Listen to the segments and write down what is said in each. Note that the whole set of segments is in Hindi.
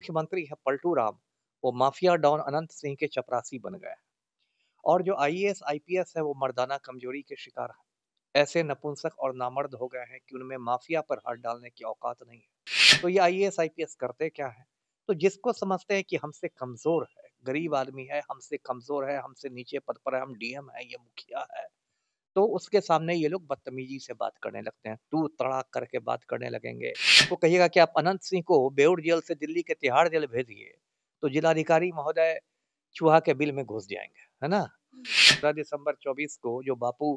मुख्यमंत्री है पलटू राम, वो माफिया डॉन अनंत सिंह के चपरासी बन गए हैं। और जो आईएएस आईपीएस है वो मर्दाना कमजोरी के शिकार है। ऐसे नपुंसक और नामर्द हो गए हैं कि उनमें माफिया पर हाथ डालने की औकात नहीं है। तो ये आईएएस आईपीएस करते क्या है? तो जिसको समझते हैं कि हमसे कमजोर है, गरीब आदमी है, हमसे कमजोर है, हमसे नीचे पद पर है, हम डीएम है, ये मुखिया है, तो उसके सामने ये लोग बदतमीजी से बात करने लगते हैं, तू तड़ाक करके बात करने लगेंगे। वो कहिएगा कि आप अनंत सिंह को बेऊर जेल से दिल्ली के तिहाड़ जेल भेजिए, तो जिलाधिकारी महोदय चूहा के बिल में घुस जाएंगे, है ना? 15 दिसंबर 24 को जो बापू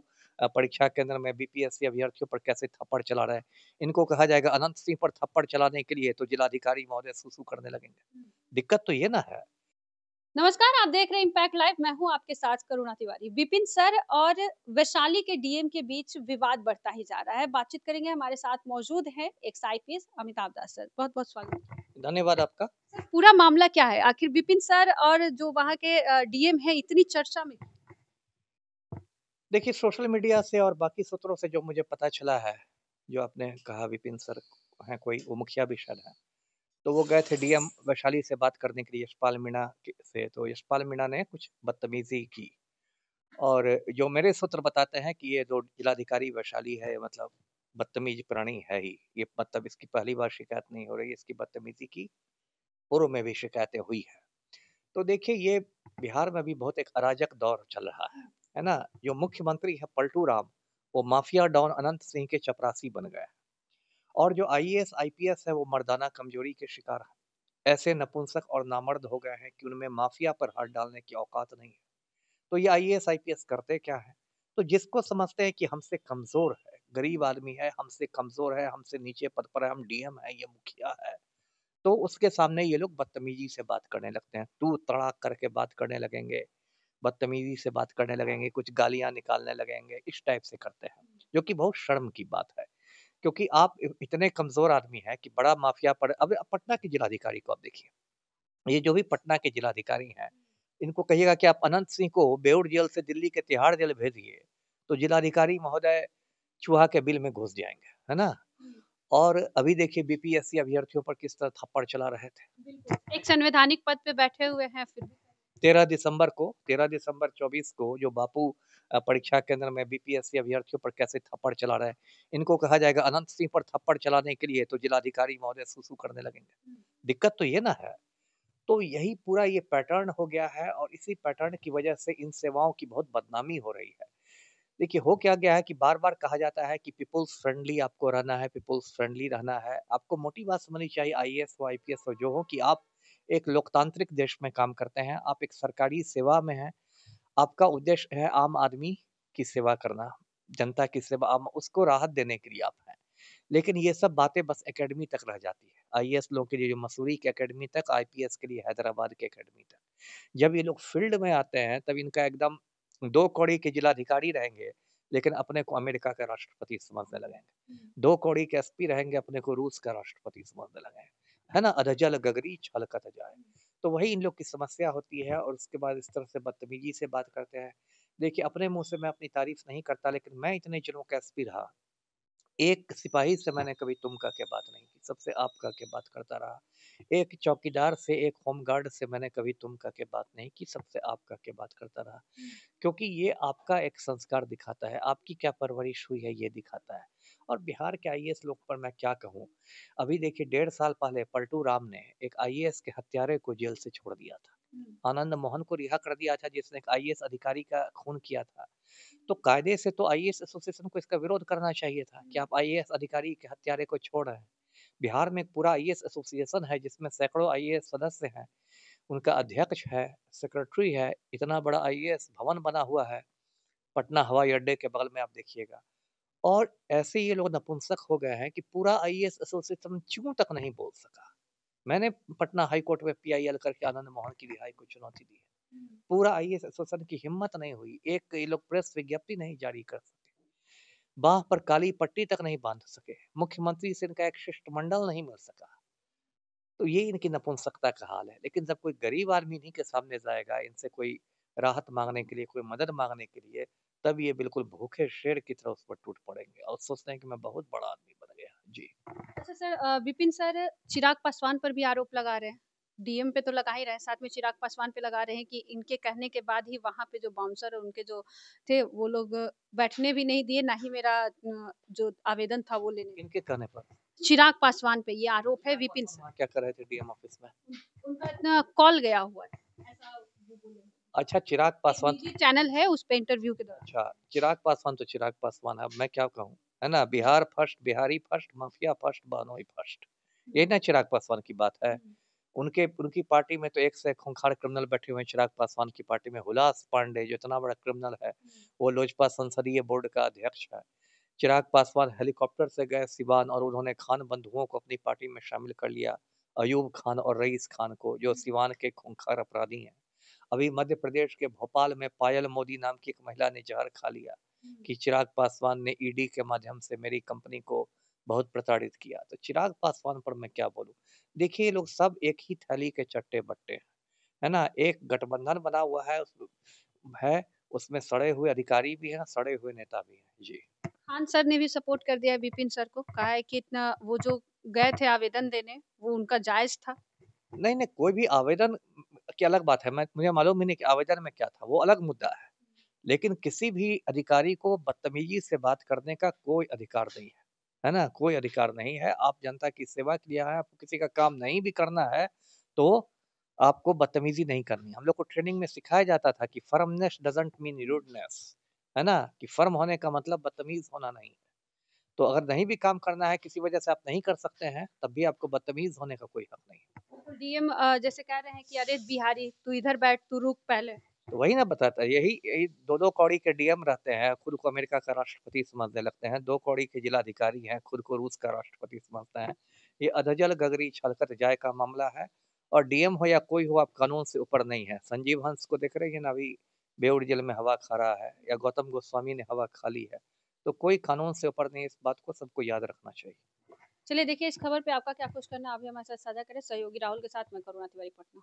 परीक्षा केंद्र में बीपीएससी अभ्यर्थियों पर कैसे थप्पड़ चला रहे हैं, इनको कहा जाएगा अनंत सिंह पर थप्पड़ चलाने के लिए, तो जिलाधिकारी महोदय सुसु करने लगेंगे। दिक्कत तो ये ना है। नमस्कार, आप देख रहे हैं इम्पैक्ट लाइव। मैं हूं आपके साथ करुणा तिवारी। विपिन सर और वैशाली के डीएम के बीच विवाद बढ़ता ही जा रहा है। बातचीत करेंगे, हमारे साथ मौजूद हैं एक्स आईपीएस अमिताभ दास सर। बहुत बहुत स्वागत। धन्यवाद आपका। सर, पूरा मामला क्या है? आखिर विपिन सर और जो वहाँ के डीएम है इतनी चर्चा में। देखिए, सोशल मीडिया से और बाकी सूत्रों से जो मुझे पता चला है, जो आपने कहा विपिन सर हैं, कोई वो मुखिया भी शायद हैं, तो वो गए थे डीएम वैशाली से बात करने के लिए यशपाल मीणा से, तो यशपाल मीणा ने कुछ बदतमीजी की। और जो मेरे सूत्र बताते हैं कि ये जो जिलाधिकारी वैशाली है, मतलब बदतमीज प्राणी है ही ये, मतलब इसकी पहली बार शिकायत नहीं हो रही, इसकी बदतमीजी की पूर्व में भी शिकायतें हुई है। तो देखिए, ये बिहार में भी बहुत एक अराजक दौर चल रहा है ना? जो मुख्यमंत्री है पलटू राम, वो माफिया डॉन अनंत सिंह के चपरासी बन गए हैं। और जो आईएएस आईपीएस है वो मर्दाना कमजोरी के शिकार है। ऐसे नपुंसक और नामर्द हो गए हैं कि उनमें माफिया पर हाथ डालने की औकात नहीं है। तो ये आईएएस आईपीएस करते क्या है? तो जिसको समझते हैं कि हमसे कमजोर है, गरीब आदमी है, हमसे कमजोर है, हमसे नीचे पद पर है, हम डीएम है, ये मुखिया है, तो उसके सामने ये लोग बदतमीजी से बात करने लगते हैं, तू तड़ाक करके बात करने लगेंगे, बदतमीजी से बात करने लगेंगे, कुछ गालियां निकालने लगेंगे, इस टाइप से करते हैं, जो कि बहुत शर्म की बात है। क्योंकि आप इतने कमजोर आदमी हैं कि बड़ा माफिया पर, अब पटना के जिलाधिकारी को आप देखिए, ये जो भी पटना के जिलाधिकारी हैं, इनको कहिएगा कि आप अनंत सिंह को बेऊर जेल से दिल्ली के तिहाड़ जेल भेजिए, तो जिलाधिकारी महोदय चूहा के बिल में घुस जाएंगे, है ना? और अभी देखिए बीपीएससी अभ्यर्थियों पर किस तरह थप्पड़ चला रहे थे। बिल्कुल, एक संवैधानिक पद पे बैठे हुए हैं फिर भी। 13 दिसंबर 24 को जो बापू परीक्षा केंद्र में बीपीएससी अभ्यर्थियों पर कैसे थप्पड़ चला रहे हैं, इनको कहा जाएगा अनंत सिंह पर थप्पड़ चलाने के लिए, तो जिलाधिकारी महोदय सुसु करने लगेंगे। दिक्कत तो ये ना है। तो यही पूरा ये पैटर्न हो गया है, और इसी पैटर्न की वजह से इन सेवाओं की बहुत बदनामी हो रही है। देखिए, हो क्या गया है कि बार-बार कहा जाता है कि पीपल्स फ्रेंडली आपको रहना है, पीपल्स फ्रेंडली रहना है। आपको मोटी बात समझनी चाहिए, आईएएस हो, आईपीएस हो, जो हो, कि आप एक लोकतांत्रिक देश में काम करते हैं, आप एक सरकारी सेवा में हैं। आपका उद्देश्य है आम आदमी की सेवा करना, जनता की सेवा, आम उसको राहत देने के लिए आप हैं। लेकिन ये सब बातें बस एकेडमी तक रह जाती है। आईएएस लोगों के लिए जो मसूरी की एकेडमी तक, आईपीएस के लिए हैदराबाद की एकेडमी तक। जब ये लोग फील्ड में आते हैं, तब इनका एकदम 2 कौड़ी के जिलाधिकारी रहेंगे, लेकिन अपने को अमेरिका का राष्ट्रपति समझने लगेंगे। 2 कौड़ी के एसपी रहेंगे, अपने को रूस का राष्ट्रपति समझने लगेंगे। है ना? अधजल गगरी छलकत जाए। तो वही इन लोग की समस्या होती है, और उसके बाद इस तरह से बदतमीजी से बात करते हैं। देखिए, अपने मुँह से मैं अपनी तारीफ नहीं करता, लेकिन मैं इतने दिनों का एसपी रहा। एक सिपाही से मैंने कभी तुम कह के बात नहीं की, सबसे आप कह के बात करता रहा। एक चौकीदार से, एक होमगार्ड से मैंने कभी तुम कह के बात नहीं की, सबसे आप कह के बात करता रहा। क्योंकि ये आपका एक संस्कार दिखाता है, आपकी क्या परवरिश हुई है ये दिखाता है। और बिहार के आईएएस लोग पर मैं क्या कहूँ? अभी देखिए, 1.5 साल पहले पलटू राम ने एक आईएएस के हत्यारे को जेल से छोड़ दिया था। आनंद मोहन को रिहा कर दिया था, जिसने एक आईएएस अधिकारी का खून किया था। तो कायदे से तो आईएएस एसोसिएशन को इसका विरोध करना चाहिए था कि आप आईएएस अधिकारी के हत्यारे को छोड़ रहे हैं। बिहार में एक पूरा आईएएस एसोसिएशन है, जिसमें सैकड़ों आईएएस सदस्य हैं, उनका अध्यक्ष है, सेक्रेटरी है, इतना बड़ा आईएएस भवन बना हुआ है पटना हवाई अड्डे के बगल में, आप देखिएगा। और ऐसे ये लोग नपुंसक हो गए हैं कि पूरा आईएएस एसोसिएशन चूं तक नहीं बोल सका। मैंने पटना हाई कोर्ट में पीआईएल करके आनंद मोहन की रिहाई को चुनौती दी है। पूरा आईएएस एसोसिएशन की हिम्मत नहीं हुई, एक ये लोग प्रेस विज्ञप्ति नहीं जारी कर सके, बाह पर काली पट्टी तक नहीं बांध सके, मुख्यमंत्री से इनका एक शिष्टमंडल नहीं मिल सका। तो ये इनकी नपुंसकता का हाल है। लेकिन जब कोई गरीब आदमी इन्हीं के सामने जाएगा, इनसे कोई राहत मांगने के लिए, कोई मदद मांगने के लिए, तब ये बिल्कुल भूखे शेर की तरह उस पर टूट पड़ेंगे और सोचते हैं कि मैं बहुत बड़ा आदमी बन गया। जी। अच्छा सर, विपिन सर चिराग पासवान पर भी आरोप लगा रहे हैं। डीएम पे तो लगा ही रहे हैं, साथ में चिराग पासवान पे लगा रहे हैं कि इनके कहने के बाद ही वहाँ पे जो बाउंसर और उनके जो थे वो लोग बैठने भी नहीं दिए, ना ही मेरा जो आवेदन था वो लेने। किनके कहने पर? चिराग पासवान पे ये आरोप है चिराग विपिन पासवान से। वहाँ क्या कर रहे थे डीएम ऑफिस में? उनका इतना कॉल गया हुआ है, ऐसा वो बोले। अच्छा, चिराग एक पासवान। निजी चैनल है, उस पे इंटरव्यू के दौरान। अच्छा, चिराग पासवान तो चिराग पासवान है, अब मैं क्या कहूँ, है ना? Bihar first, Bihari first, mafia first, बहनोई फर्स्ट। यही ना चिराग पासवान की बात है। उनके उनकी पार्टी में तो एक से एक खूंखार क्रिमिनल बैठे हुए हैं। चिराग पासवान की पार्टी में हुलास पांडे, जो इतना बड़ा क्रिमिनल है, वो लोजपा संसदीय बोर्ड का अध्यक्ष है। चिराग पासवान हेलीकॉप्टर से गए सिवान और उन्होंने खान बंधुओं को अपनी पार्टी में शामिल कर लिया। अयूब खान और रईस खान को, जो सिवान के खूंखार अपराधी हैं। अभी मध्य प्रदेश के भोपाल में पायल मोदी नाम की एक महिला ने जहर खा लिया कि चिराग पासवान ने ईडी के माध्यम से मेरी कंपनी को बहुत प्रताड़ित किया। तो चिराग पासवान पर मैं क्या बोलूं। देखिए, ये लोग सब एक ही थैली के चट्टे बट्टे हैं, है ना? एक गठबंधन बना हुआ है, उसमें सड़े हुए अधिकारी भी हैं, सड़े हुए नेता भी हैं। जी। खान सर ने भी सपोर्ट कर दिया है विपिन सर को, कहा है कि इतना वो जो गए थे आवेदन देने, वो उनका जायज़ था। नहीं नहीं, कोई भी आवेदन की अलग बात है। मुझे मालूम ही नहीं कि आवेदन में क्या था, वो अलग मुद्दा है। लेकिन किसी भी अधिकारी को बदतमीजी से बात करने का कोई अधिकार नहीं है, है ना? कोई अधिकार नहीं है। आप जनता की सेवा के लिए आए हैं, आपको किसी का काम नहीं भी करना है, तो आपको बदतमीजी नहीं करनी। हम लोग को ट्रेनिंग में सिखाया जाता था कि फर्मनेस डजंट मीन रूडनेस, है ना? कि फर्म होने का मतलब बदतमीज होना नहीं है। तो अगर नहीं भी काम करना है, किसी वजह से आप नहीं कर सकते हैं, तब भी आपको बदतमीज होने का कोई हक नहीं है। तो डीएम जैसे कह रहे हैं कि अरे बिहारी तू इधर बैठ, तू रुक पहले। तो वही ना बताता है, यही यही दो कौड़ी के डीएम रहते हैं, खुद को अमेरिका का राष्ट्रपति समझने लगते हैं। 2 कौड़ी के जिलाधिकारी हैं, खुद को रूस का राष्ट्रपति समझते हैं। ये अधजल गगरी छलकत जाय का मामला है। और डीएम हो या कोई हो, आप कानून से ऊपर नहीं है। संजीव हंस को देख रहे हैं ना, अभी बेउर जेल में हवा खा रहा है, या गौतम गोस्वामी ने हवा खा ली है। तो कोई कानून से ऊपर नहीं है, इस बात को सबको याद रखना चाहिए। चलिए देखिए इस खबर पे आपका क्या कुछ करना है, आप भी हमारे साथ साझा करें। सहयोगी राहुल के साथ मैं करुणा तिवारी, पटना।